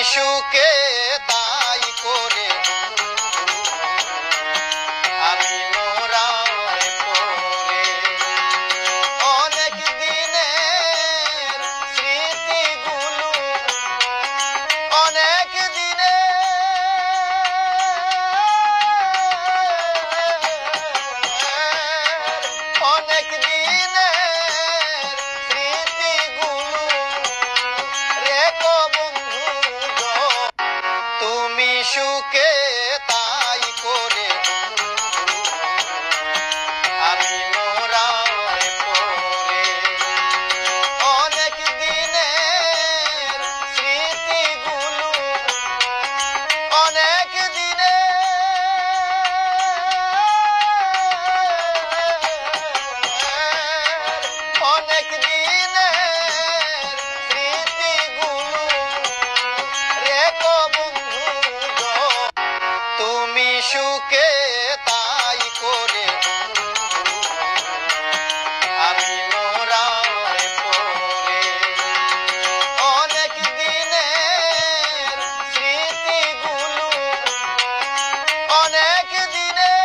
সুখে তাই করে আমি মোরায় পড়ে অনেক দিনের স্মৃতিগুলো অনেক দিনের স্মৃতিগুলো রেখো বন্ধু তুমি সুখে তাই করে আমি মোরায় পড়ে অনেক দিনের স্মৃতিগুলো অনেক দিনের অনেক দিনের স্মৃতিগুলো রেখো বন্ধু তুমি সুখে তাই করে আমি মোরায় পড়ে অনেক দিনের স্মৃতিগুলো অনেক দিনের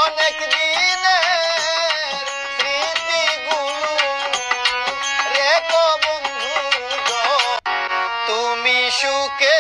অনেক দিনের স্মৃতিগুলো রেখো বন্ধু তুমি সুখে